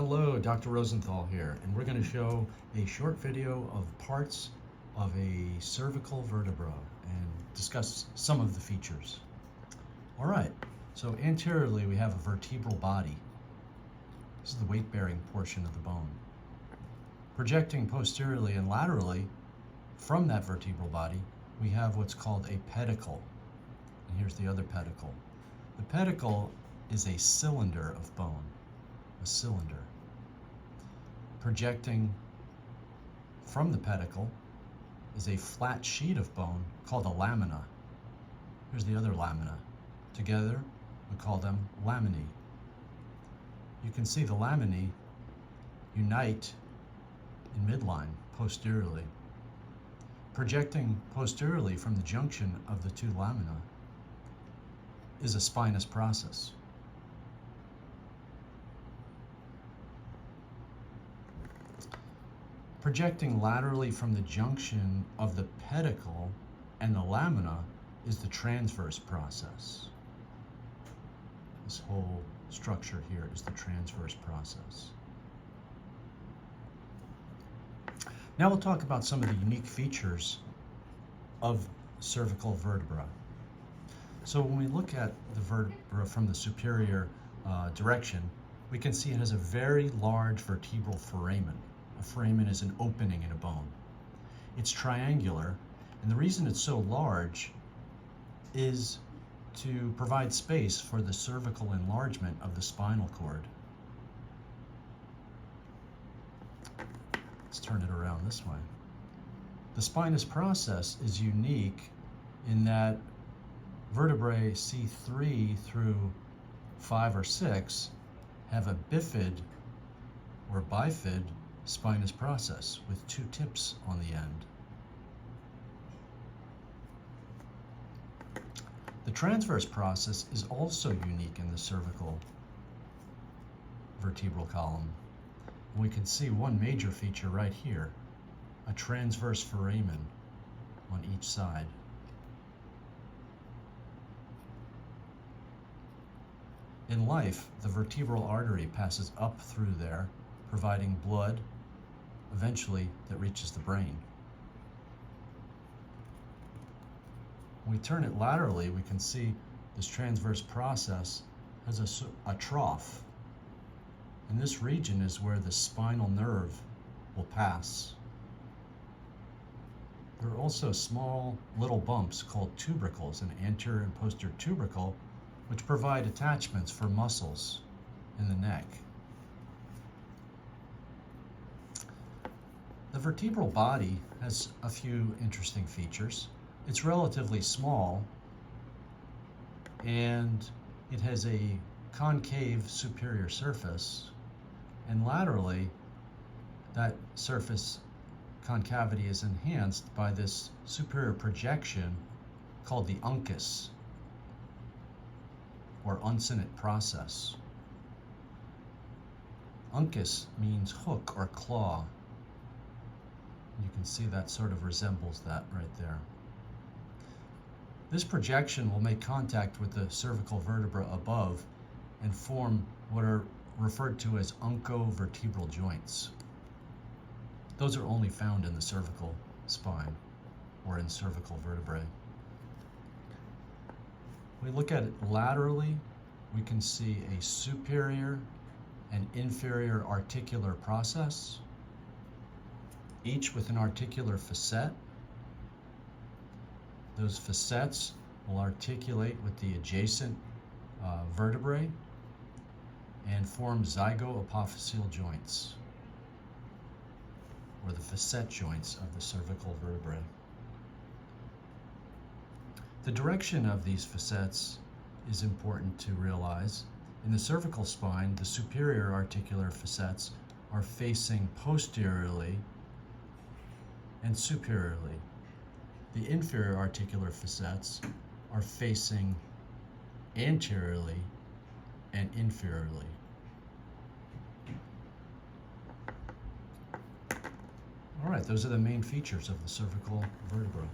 Hello, Dr. Rosenthal here, and we're going to show a short video of parts of a cervical vertebra and discuss some of the features. All right, so anteriorly we have a vertebral body. This is the weight-bearing portion of the bone. Projecting posteriorly and laterally from that vertebral body, we have what's called a pedicle. And here's the other pedicle. The pedicle is a cylinder of bone. A cylinder. Projecting from the pedicle is a flat sheet of bone called a lamina. Here's the other lamina. Together, we call them laminae. You can see the laminae unite in midline posteriorly. Projecting posteriorly from the junction of the two lamina is a spinous process. Projecting laterally from the junction of the pedicle and the lamina is the transverse process. This whole structure here is the transverse process. Now we'll talk about some of the unique features of cervical vertebra. So when we look at the vertebra from the superior direction, we can see it has a very large vertebral foramen. A foramen is an opening in a bone. It's triangular, and the reason it's so large is to provide space for the cervical enlargement of the spinal cord. Let's turn it around this way. The spinous process is unique in that vertebrae C3 through 5 or 6 have a bifid or bifid spinous process with two tips on the end. The transverse process is also unique in the cervical vertebral column. We can see one major feature right here, a transverse foramen on each side. In life, the vertebral artery passes up through there, providing blood, eventually, that reaches the brain. When we turn it laterally, we can see this transverse process has a trough. And this region is where the spinal nerve will pass. There are also small little bumps called tubercles, an anterior and posterior tubercle, which provide attachments for muscles in the neck. The vertebral body has a few interesting features. It's relatively small, and it has a concave superior surface, and laterally that surface concavity is enhanced by this superior projection called the uncus, or uncinate process. Uncus means hook or claw. You can see that sort of resembles that right there. This projection will make contact with the cervical vertebra above and form what are referred to as oncovertebral joints. Those are only found in the cervical spine or in cervical vertebrae. When we look at it laterally, we can see a superior and inferior articular process, each with an articular facet. Those facets will articulate with the adjacent vertebrae and form zygoapophyseal joints, or the facet joints of the cervical vertebrae. The direction of these facets is important to realize. In the cervical spine, the superior articular facets are facing posteriorly and superiorly. The inferior articular facets are facing anteriorly and inferiorly. All right, those are the main features of the cervical vertebra.